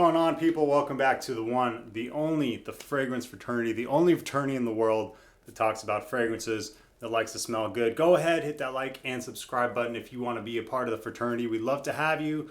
What's going on, people? Welcome back to the one, the only, the fragrance fraternity, the only fraternity in the world that talks about fragrances, that likes to smell good. Go ahead, hit that like and subscribe button if you want to be a part of the fraternity. We'd love to have you.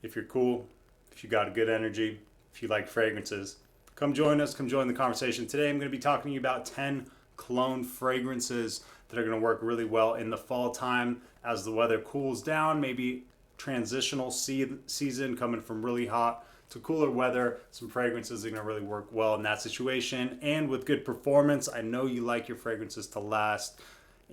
If you're cool, if you got a good energy, if you like fragrances, come join us, come join the conversation. Today I'm going to be talking to you about 10 cologne fragrances that are going to work really well in the fall time as the weather cools down, maybe transitional season coming from really hot to cooler weather. Some fragrances are going to really work well in that situation and with good performance. I know you like your fragrances to last,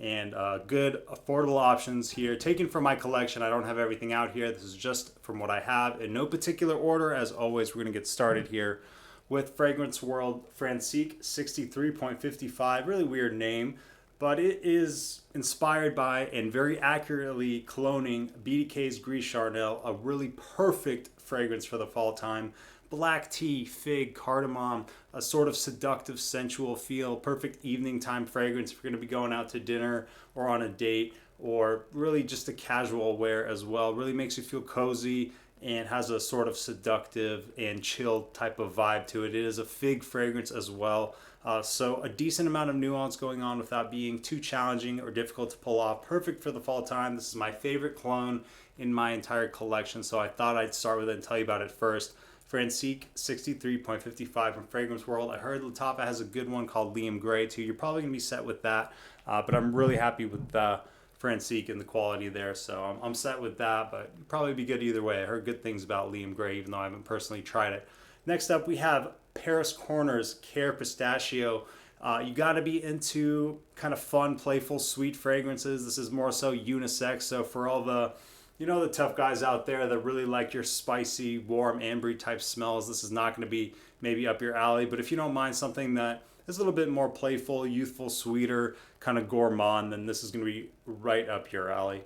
and good affordable options here taken from my collection. I don't have everything out here. This is just from what I have in no particular order. As always, we're going to get started here with Fragrance World Francique 63.55. Really weird name, but it is inspired by and very accurately cloning BDK's Gris Charnel, a really perfect fragrance for the fall time. Black tea, fig, cardamom, a sort of seductive, sensual feel, perfect evening time fragrance if you're going to be going out to dinner or on a date, or really just a casual wear as well. Really makes you feel cozy and has a sort of seductive and chilled type of vibe to it. It is a fig fragrance as well. So a decent amount of nuance going on without being too challenging or difficult to pull off. Perfect for the fall time. This is my favorite cologne in my entire collection, so I thought I'd start with it and tell you about it first. Francique 63.55 from Fragrance World. I heard Lattafa has a good one called Liam Gray too. You're probably going to be set with that, but I'm really happy with Francique and the quality there, so I'm set with that, but it'd probably be good either way. I heard good things about Liam Gray, even though I haven't personally tried it. Next up, we have Paris Corner's Khair Pistachio. You got to be into kind of fun, playful, sweet fragrances. This is more so unisex, so for all the the tough guys out there that really like your spicy, warm, ambery type smells, this is not going to be maybe up your alley. But if you don't mind something that is a little bit more playful, youthful, sweeter, kind of gourmand, then this is going to be right up your alley.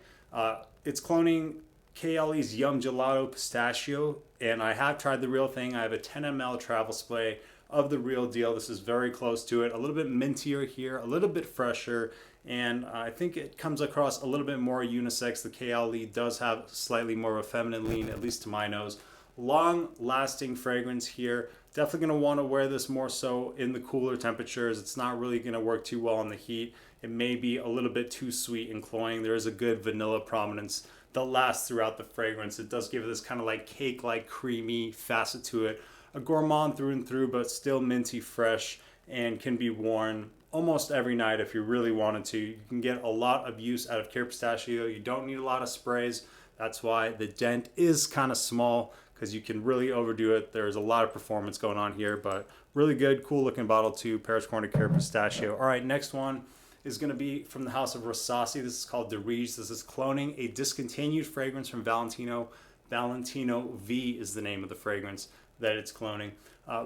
It's cloning KLE's Yum Gelato Pistachio, and I have tried the real thing. I have a 10 ml travel spray of the real deal. This is very close to it. A little bit mintier here, a little bit fresher, and I think it comes across a little bit more unisex. The KLE does have slightly more of a feminine lean, at least to my nose. Long lasting fragrance here. Definitely going to want to wear this more so in the cooler temperatures. It's not really going to work too well in the heat. It may be a little bit too sweet and cloying. There is a good vanilla prominence that lasts throughout the fragrance. It does give it this kind of like cake-like creamy facet to it. A gourmand through and through, but still minty fresh, and can be worn almost every night if you really wanted to. You can get a lot of use out of Khair Pistachio. You don't need a lot of sprays. That's why the dent is kind of small, because you can really overdo it. There's a lot of performance going on here, but really good, cool looking bottle too. Paris Corner Khair Pistachio. All right, next one is going to be from the house of Rasasi. This is called Daarej. This is cloning a discontinued fragrance from Valentino. Valentino V is the name of the fragrance that it's cloning.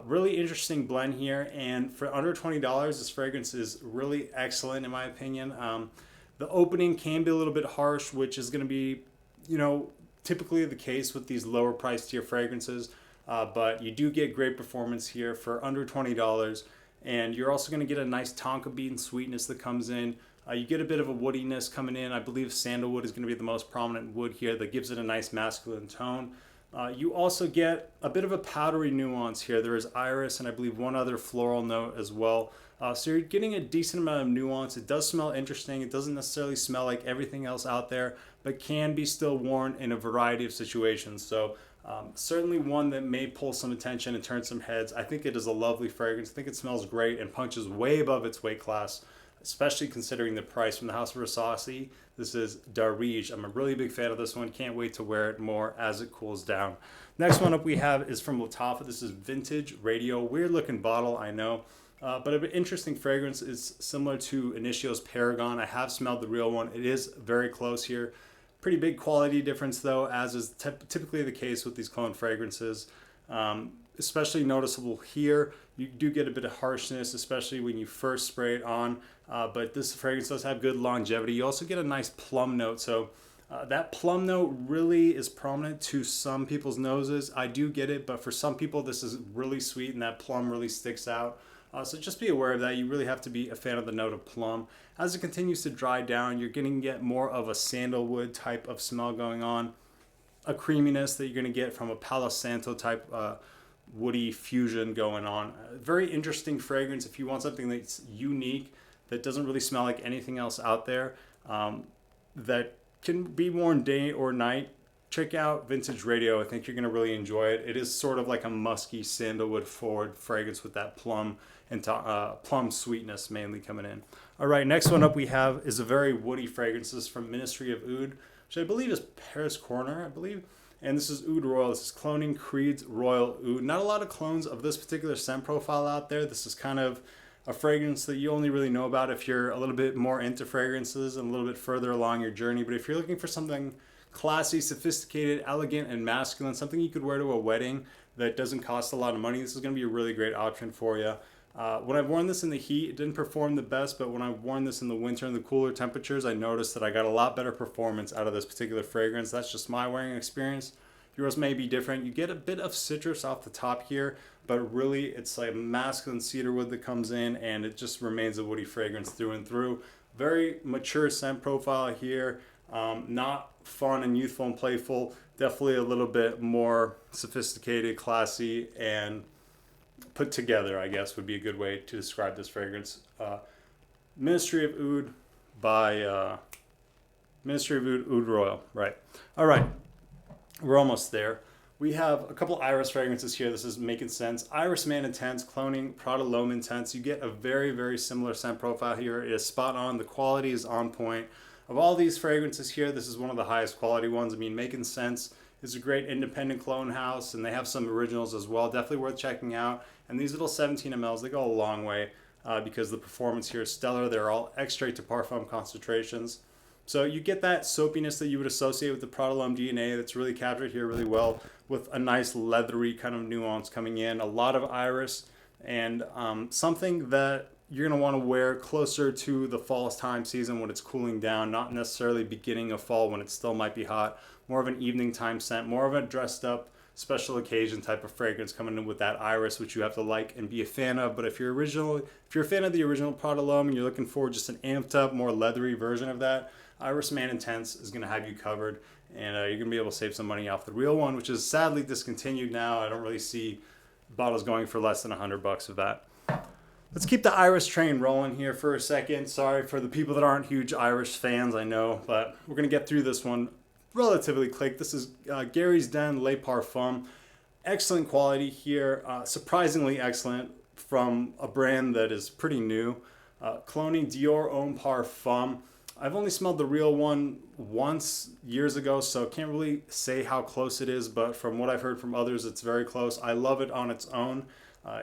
Really interesting blend here, and for under $20, this fragrance is really excellent in my opinion. The opening can be a little bit harsh, which is going to be, typically the case with these lower price tier fragrances, but you do get great performance here for under $20, and you're also going to get a nice tonka bean sweetness that comes in. You get a bit of a woodiness coming in. I believe sandalwood is going to be the most prominent wood here that gives it a nice masculine tone. You also get a bit of a powdery nuance here. There is iris and I believe one other floral note as well. So you're getting a decent amount of nuance. It does smell interesting. It doesn't necessarily smell like everything else out there, but can be still worn in a variety of situations. So certainly one that may pull some attention and turn some heads. I think it is a lovely fragrance. I think it smells great and punches way above its weight class, especially considering the price. From the house of Rasasi, this is Daarej. I'm a really big fan of this one. Can't wait to wear it more as it cools down. Next one up we have is from Lattafa. This is Vintage Radio. Weird looking bottle, I know. But an interesting fragrance. Is similar to Initio's Paragon. I have smelled the real one. It is very close here. Pretty big quality difference though, as is typically the case with these cologne fragrances. Especially noticeable here. You do get a bit of harshness, especially when you first spray it on, but this fragrance does have good longevity. You also get a nice plum note, so that plum note really is prominent to some people's noses. I do get it, but for some people this is really sweet and that plum really sticks out. So just be aware of that. You really have to be a fan of the note of plum. As it continues to dry down, you're going to get more of a sandalwood type of smell going on. a creaminess that you're going to get from a Palo Santo type woody fusion going on. Very interesting fragrance if you want something that's unique, that doesn't really smell like anything else out there, that can be worn day or night. Check out Vintage Radio. I think you're going to really enjoy it. It is sort of like a musky sandalwood forward fragrance with that plum and plum sweetness mainly coming in. All right, next one up we have is a very woody fragrance. This is from Ministry of Oud, which I believe is Paris Corner, I believe. And this is Oud Royal. This is Cloning Creed's Royal Oud. Not a lot of clones of this particular scent profile out there. This is kind of a fragrance that you only really know about if you're a little bit more into fragrances and a little bit further along your journey. But if you're looking for something classy, sophisticated, elegant, and masculine, something you could wear to a wedding that doesn't cost a lot of money, this is going to be a really great option for you. When I've worn this in the heat, it didn't perform the best, but when I've worn this in the winter and the cooler temperatures, I noticed that I got a lot better performance out of this particular fragrance. That's just my wearing experience. Yours may be different. You get a bit of citrus off the top here, but really it's like masculine cedar wood that comes in, and it just remains a woody fragrance through and through. Very mature scent profile here. Not fun and youthful and playful. Definitely a little bit more sophisticated, classy, and put together, I guess, would be a good way to describe this fragrance. Ministry of Oud by Ministry of Oud Royal. Right. All right. We're almost there. We have a couple Iris fragrances here. This is Making Sense. Iris Man Intense, Cloning Prada L'Homme Intense. You get a very, very similar scent profile here. It is spot on. The quality is on point. Of all these fragrances here, this is one of the highest quality ones. I mean, Making Sense is a great independent clone house, and they have some originals as well. Definitely worth checking out. And these little 17 mLs, they go a long way because the performance here is stellar. They're all extrait to Parfum concentrations. So you get that soapiness that you would associate with the Prada L'Homme DNA that's really captured here really well, with a nice leathery kind of nuance coming in, a lot of iris, and something that you're going to want to wear closer to the fall time season when it's cooling down, not necessarily beginning of fall when it still might be hot. More of an evening time scent, more of a dressed up special occasion type of fragrance coming in with that iris, which you have to like and be a fan of. But if you're a fan of the original Prada L'Homme and you're looking for just an amped up, more leathery version of that, Iris Man Intense is going to have you covered, and you're going to be able to save some money off the real one, which is sadly discontinued now. I don't really see bottles going for less than $100 of that. Let's keep the Iris train rolling here for a second. Sorry for the people that aren't huge Irish fans, I know, but we're going to get through this one relatively quick. This is Garrys Den Le Parfum. Excellent quality here, surprisingly excellent from a brand that is pretty new. Cloning Dior Homme Parfum. I've only smelled the real one once years ago, so can't really say how close it is, but from what I've heard from others, it's very close. I love it on its own.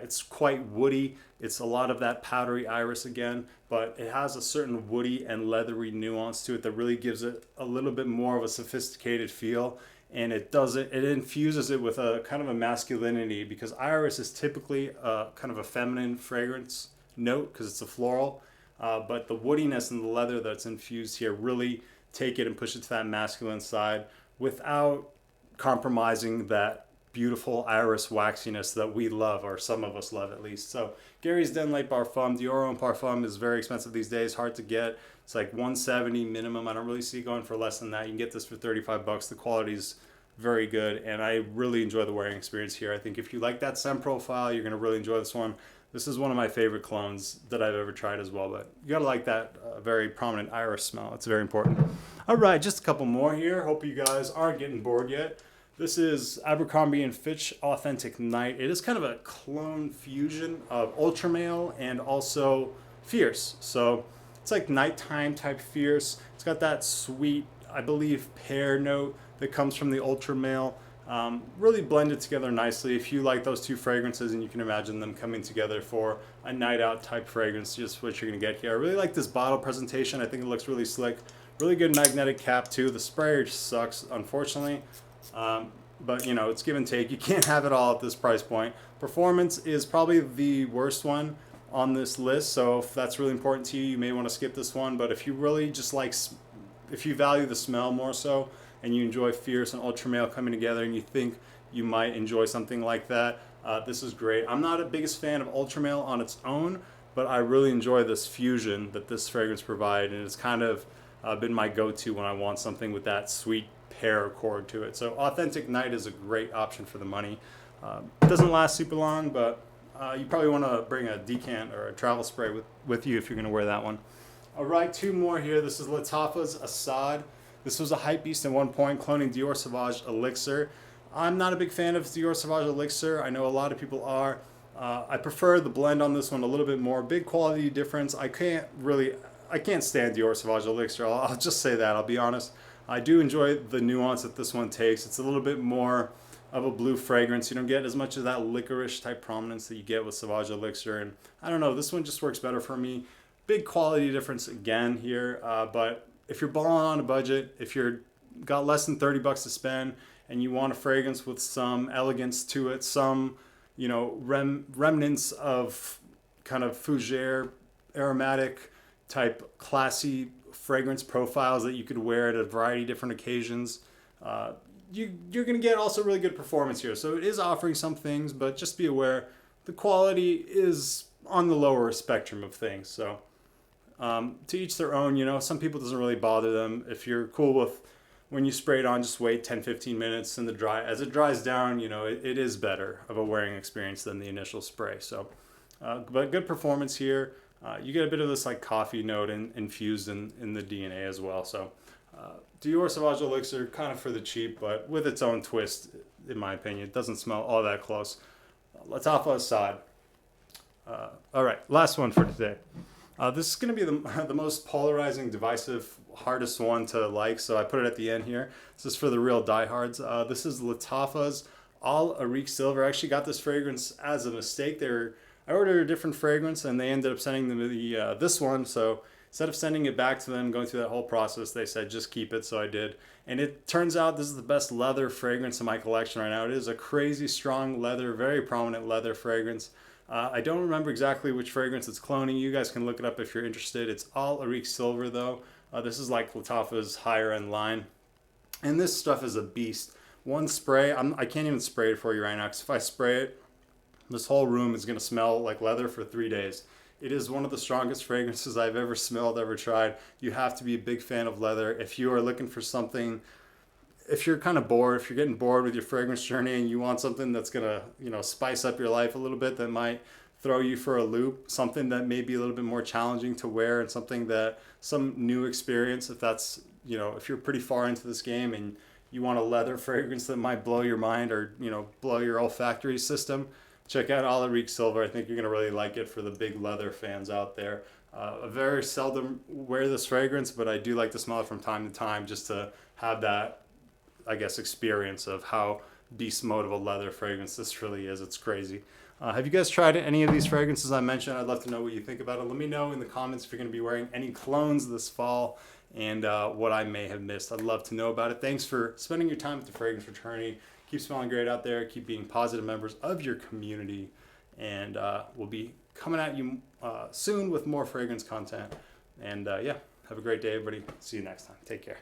It's quite woody. It's a lot of that powdery iris again, but it has a certain woody and leathery nuance to it that really gives it a little bit more of a sophisticated feel. And it infuses it with a kind of a masculinity, because iris is typically kind of a feminine fragrance note because it's a floral. But the woodiness and the leather that's infused here really take it and push it to that masculine side without compromising that beautiful iris waxiness that we love, or some of us love at least. So Garrys Den Le Parfum, Dior Homme Parfum is very expensive these days, hard to get. It's like $170 minimum. I don't really see going for less than that. You can get this for $35. The quality's very good, and I really enjoy the wearing experience here. I think if you like that scent profile, you're going to really enjoy this one. This is one of my favorite clones that I've ever tried as well, but you gotta like that very prominent iris smell. It's very important. All right, just a couple more here. Hope you guys aren't getting bored yet. This is Abercrombie and Fitch Authentic Night. It is kind of a clone fusion of Ultra Male and also Fierce. So it's like nighttime type Fierce. It's got that sweet, I believe, pear note that comes from the Ultra Male. Really blended together nicely. If you like those two fragrances, and you can imagine them coming together for a night out type fragrance, just what you're gonna get here. I really like this bottle presentation. I think it looks really slick. Really good magnetic cap too. The sprayer sucks, unfortunately, but you know, it's give and take. You can't have it all at this price point. Performance is probably the worst one on this list, so if that's really important to you, you may want to skip this one. But if you really just like, if you value the smell more so, and you enjoy Fierce and Ultra Male coming together, and you think you might enjoy something like that, this is great. I'm not a biggest fan of Ultra Male on its own, but I really enjoy this fusion that this fragrance provides, and it's kind of been my go-to when I want something with that sweet paracord to it. So Authentic Night is a great option for the money. It doesn't last super long, but you probably want to bring a decant or a travel spray with you if you're going to wear that one. All right, 2 more here. This is Lattafa Asad. This was a hype beast at one point, cloning Dior Sauvage Elixir. I'm not a big fan of Dior Sauvage Elixir. I know a lot of people are. I prefer the blend on this one a little bit more. Big quality difference. I can't stand Dior Sauvage Elixir. I'll just say that. I'll be honest. I do enjoy the nuance that this one takes. It's a little bit more of a blue fragrance. You don't get as much of that licorice type prominence that you get with Sauvage Elixir. And I don't know, this one just works better for me. Big quality difference again here. But if you're balling on a budget, if you're got less than 30 bucks to spend and you want a fragrance with some elegance to it, some, you know, remnants of kind of fougere, aromatic type classy fragrance profiles that you could wear at a variety of different occasions, you're going to get also really good performance here. So it is offering some things, but just be aware the quality is on the lower spectrum of things. So to each their own, you know, some people it doesn't really bother them. If you're cool with when you spray it on, just wait 10-15 minutes in the dry. As it dries down, you know, it is better of a wearing experience than the initial spray. So, but good performance here. You get a bit of this like coffee note infused in the DNA as well. So Dior Sauvage Elixir, kind of for the cheap, but with its own twist, in my opinion. It doesn't smell all that close. Lattafa Asad. All right, last one for today. This is going to be the most polarizing, divisive, hardest one to like, so I put it at the end here. This is for the real diehards. This is Lattafa's Arq Silver. I actually got this fragrance as a mistake. I ordered a different fragrance, and they ended up sending them this one, so instead of sending it back to them, going through that whole process, they said just keep it, so I did. And it turns out this is the best leather fragrance in my collection right now. It is a crazy strong leather, very prominent leather fragrance. I don't remember exactly which fragrance it's cloning. You guys can look it up if you're interested. It's all Arq Silver though. This is like Lattafa's higher end line. And this stuff is a beast. One spray, I can't even spray it for you right now, because if I spray it, this whole room is going to smell like leather for 3 days. It is one of the strongest fragrances I've ever smelled, ever tried. You have to be a big fan of leather. If you are looking for something, if you're kind of bored, if you're getting bored with your fragrance journey and you want something that's going to, you know, spice up your life a little bit, that might throw you for a loop, something that may be a little bit more challenging to wear, and some new experience, if that's, you know, if you're pretty far into this game and you want a leather fragrance that might blow your mind or, you know, blow your olfactory system, check out Arq Silver. I think you're going to really like it for the big leather fans out there. I very seldom wear this fragrance, but I do like to smell it from time to time just to have that, I guess, experience of how beast mode of a leather fragrance this really is. It's crazy. Have you guys tried any of these fragrances I mentioned? I'd love to know what you think about it. Let me know in the comments if you're going to be wearing any clones this fall and what I may have missed. I'd love to know about it. Thanks for spending your time with the Fragrance Fraternity. Keep smelling great out there. Keep being positive members of your community. And we'll be coming at you soon with more fragrance content. And yeah, have a great day, everybody. See you next time. Take care.